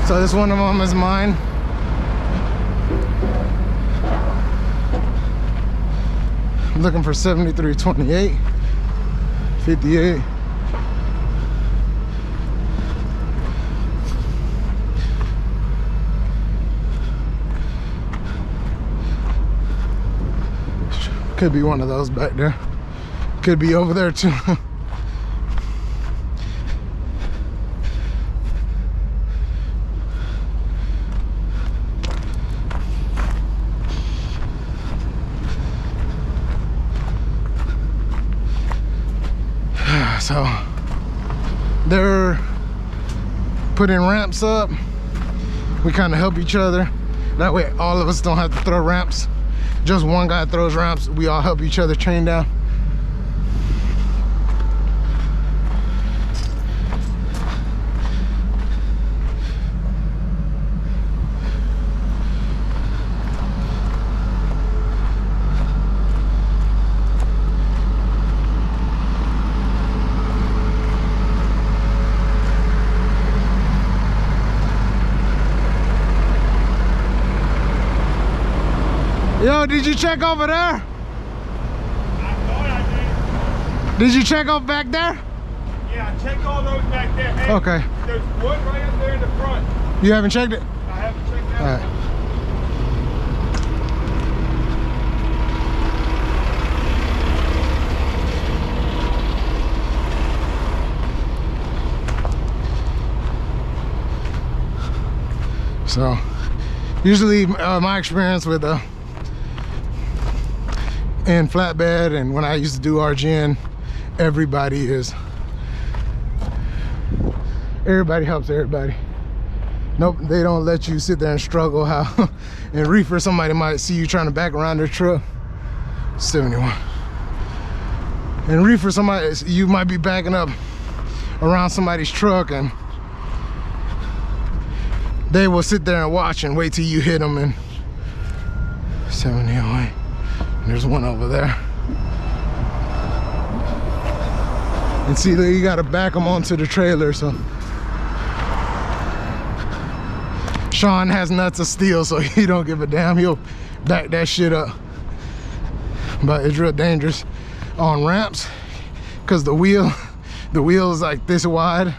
So this one of them is mine. I'm looking for 7328, 58. Could be one of those back there. Could be over there too. So they're putting ramps up. We kind of help each other. That way all of us don't have to throw ramps. Just one guy throws ramps. We all help each other chain down. Yo, did you check over there? I thought I did. Did you check up back there? Yeah, I checked all those back there. Hey, Okay. there's one right up there in the front. You haven't checked it? I haven't checked that. All right. So, usually my experience with in flatbed and when I used to do RGN, everybody helps everybody. Nope, they don't let you sit there and struggle. How in reefer somebody might see you trying to back around their truck. 71. In reefer somebody, you might be backing up around somebody's truck and they will sit there and watch and wait till you hit them. And 78. There's one over there. And see, you gotta back them onto the trailer. So Sean has nuts of steel, so he don't give a damn. He'll back that shit up. But it's real dangerous on ramps because the wheel is like this wide.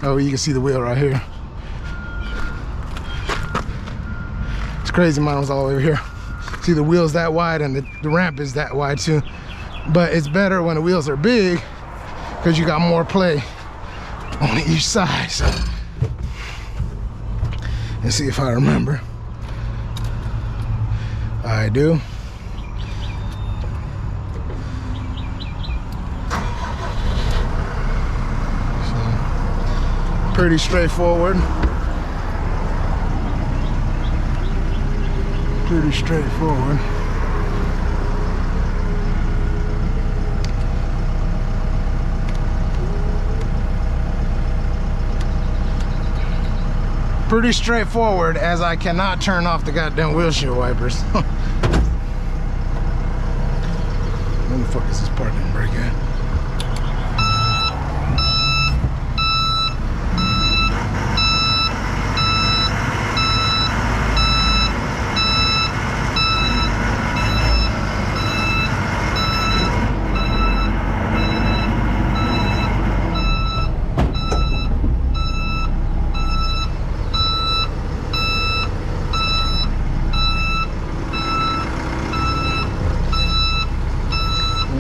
Oh, you can see the wheel right here. It's crazy, mine was all over here. See, the wheel's that wide and the ramp is that wide too. But it's better when the wheels are big because you got more play on each side. So, let's see if I remember. I do. So, pretty straightforward. Pretty straightforward. Pretty straightforward, as I cannot turn off the goddamn windshield wipers. Where the fuck is this parking brake at?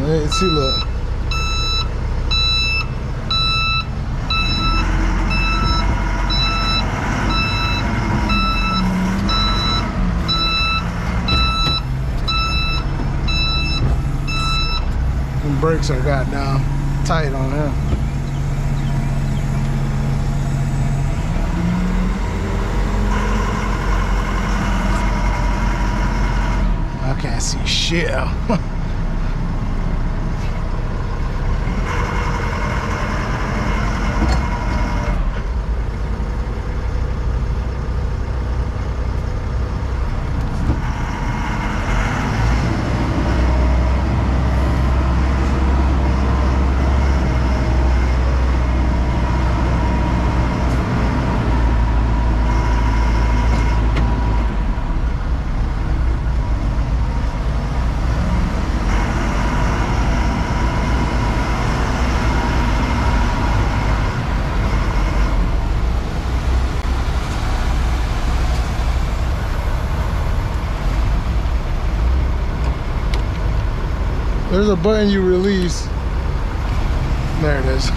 Let's see, look. The brakes are goddamn tight on him. I can't see shit. there's a button you release. There it is.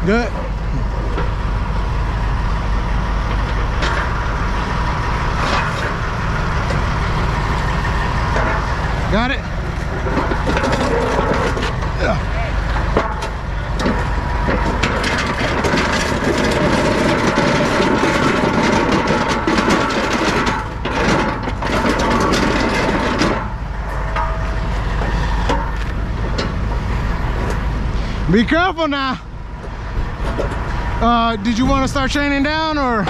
Good. Got it? Yeah. Be careful now. Did you want to start training down or?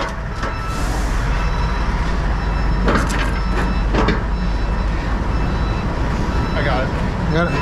I got it. Got it.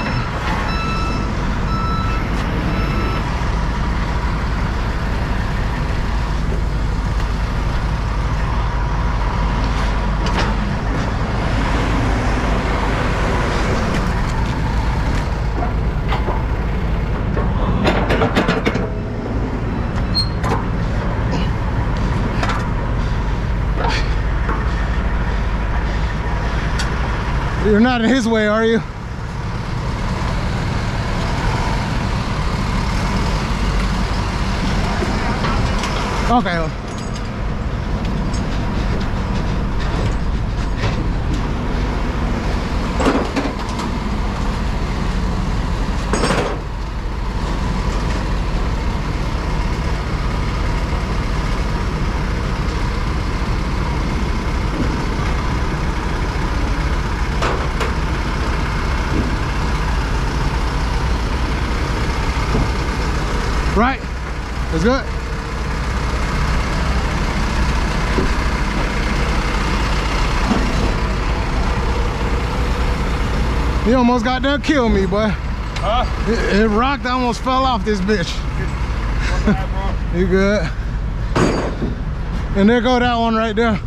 You're not in his way, are you? Okay. Right, that's good. You almost got done kill me, boy. Huh? It rocked, I almost fell off this bitch. You good? And there go that one right there.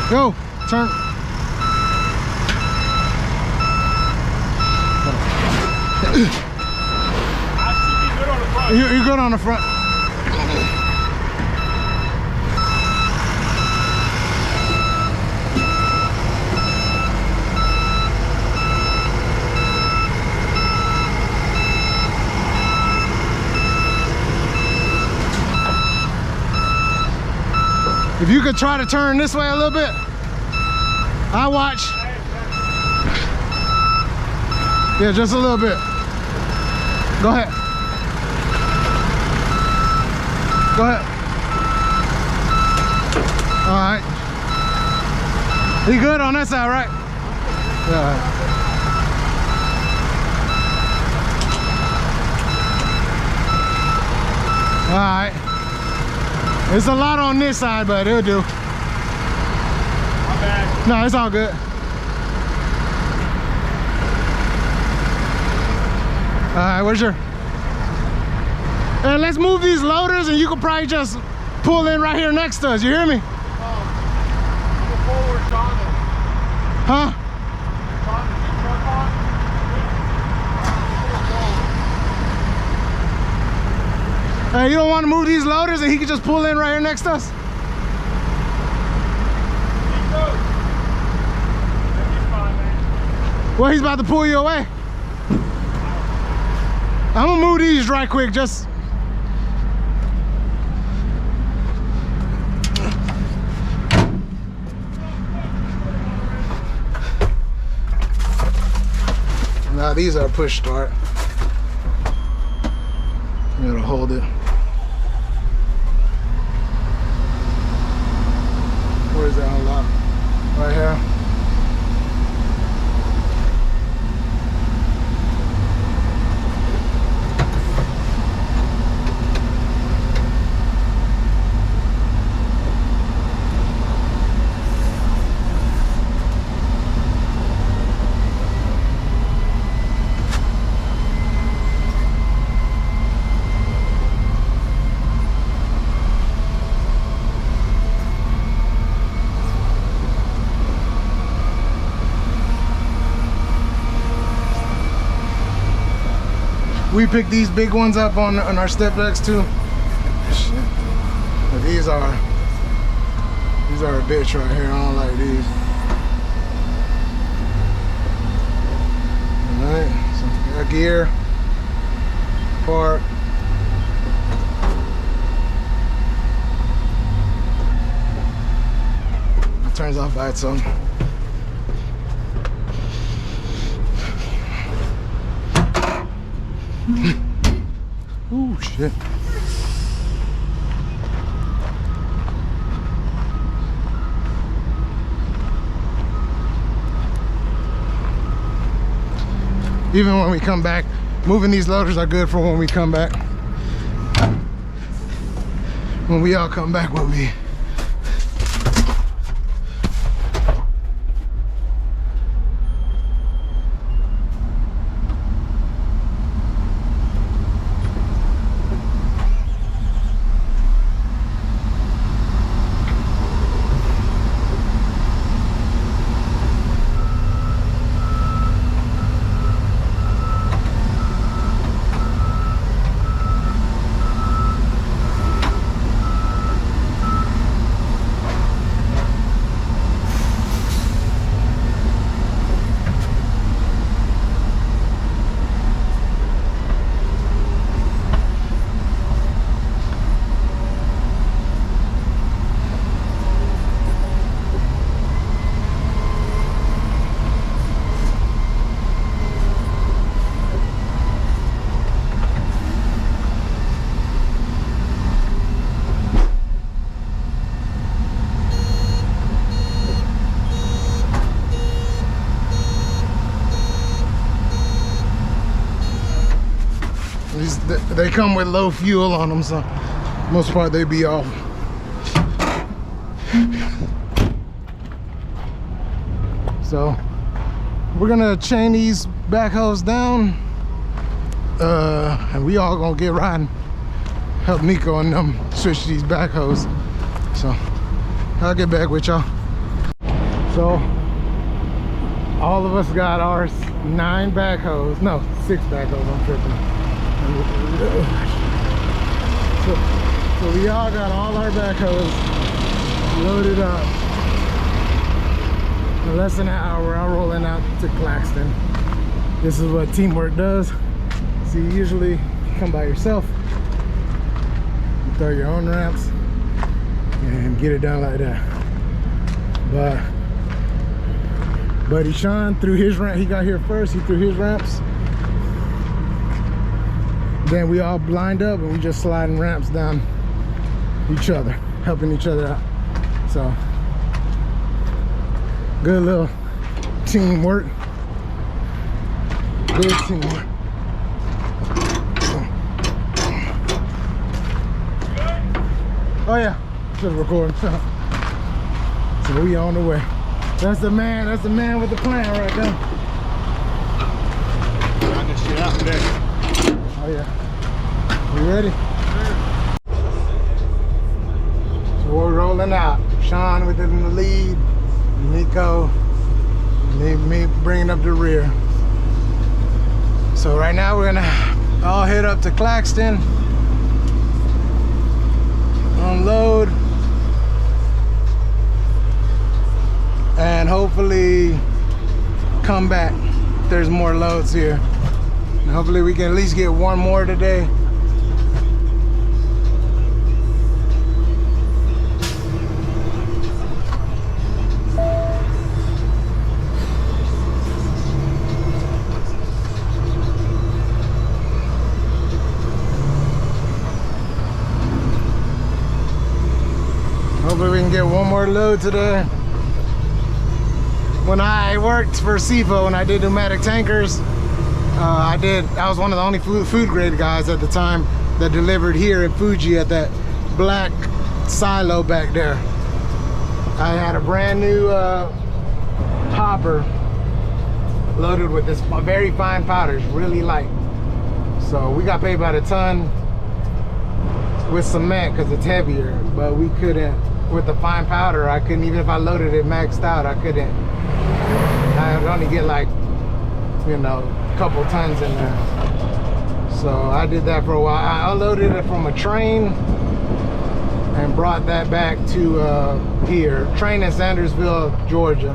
Go, turn. I should be good on the front. You're good on the front. If you could try to turn this way a little bit, I watch. Yeah, just a little bit. Go ahead. Go ahead. All right. You good on that side, right? Yeah. All right. It's a lot on this side, but it'll do. My bad. No, it's all good. All right, where's your? And let's move these loaders and you can probably just pull in right here next to us. You hear me? Huh? Hey, you don't want to move these loaders and he can just pull in right here next to us? Well, he's about to pull you away. I'm gonna move these right quick, just. Now these are push start. You gotta hold it. Where's that unlock? Right here. We picked these big ones up on our step decks too. Shit. But these are a bitch right here. I don't like these. Alright, so got gear, park. It turns off by its own. Ooh, shit. Even when we come back, moving these loaders are good for when we come back. When we all come back, we'll be. They come with low fuel on them, so most part they be off. So we're gonna chain these backhoes down, and we all gonna get riding. Help Nico and them switch these backhoes. So I'll get back with y'all. So all of us got our 9 backhoes, no, 6 backhoes. I'm tripping. So we all got all our backhoes loaded up. In less than an hour, we're all rolling out to Claxton. This is what teamwork does. So you usually come by yourself, you throw your own ramps, and get it done like that. But Buddy Sean threw his ramp, he got here first, he threw his ramps. Then we all lined up and we just sliding ramps down each other, helping each other out. So, good little teamwork. Good teamwork. Oh yeah, just recording. So we on the way. That's the man with the plan right there. Got this shit out today. Oh yeah. You ready? We're rolling out. Sean within the lead, Nico, me bringing up the rear. So right now we're gonna all head up to Claxton, unload, and hopefully come back. There's more loads here. And hopefully we can at least get one more today. Hopefully we can get one more load today. When I worked for SIFA, when I did pneumatic tankers, I was one of the only food grade guys at the time that delivered here at Fuji at that black silo back there. I had a brand new hopper loaded with this very fine powder, it's really light. So we got paid by the ton with cement because it's heavier, but we couldn't, with the fine powder, I couldn't, even if I loaded it maxed out, I couldn't. I would only get like, you know, a couple tons in there. So I did that for a while. I unloaded it from a train and brought that back to here. Train in Sandersville, Georgia,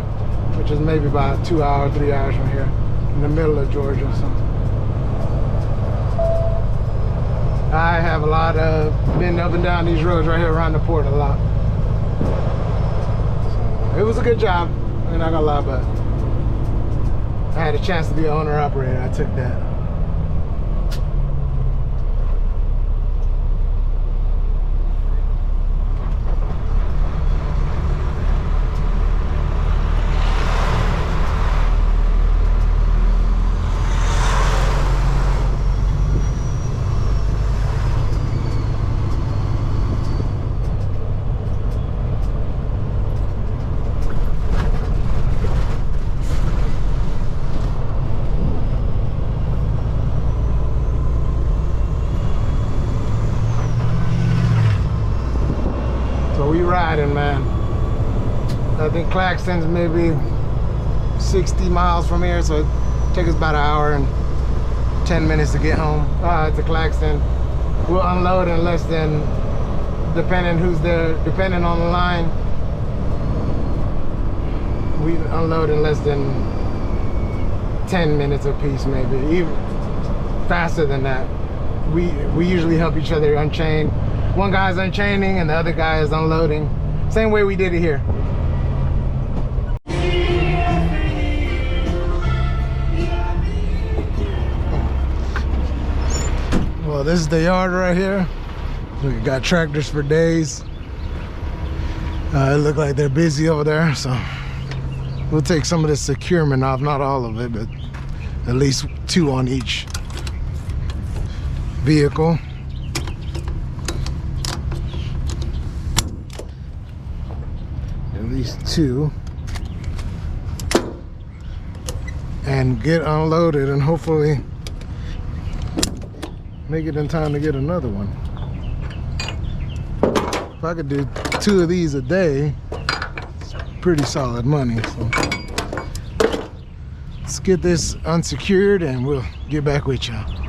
which is maybe about 2 hours, 3 hours from here, in the middle of Georgia. So I have a lot of, been up and down these roads right here around the port a lot. So it was a good job, I'm not gonna lie, but I had a chance to be an owner-operator. I took that. Riding, man. I think Claxton's maybe 60 miles from here, so it takes us about an hour and 10 minutes to get home to Claxton. We'll unload in less than, depending who's there, depending on the line, we unload in less than 10 minutes a piece, maybe even faster than that. We usually help each other unchain. One guy's unchaining and the other guy is unloading. Same way we did it here. Well, this is the yard right here. We got tractors for days. It look like they're busy over there, so we'll take some of the securement off, not all of it, but at least 2 on each vehicle. At least 2, and get unloaded and hopefully make it in time to get another one. If I could do 2 of these a day, it's pretty solid money. So let's get this unsecured and we'll get back with y'all.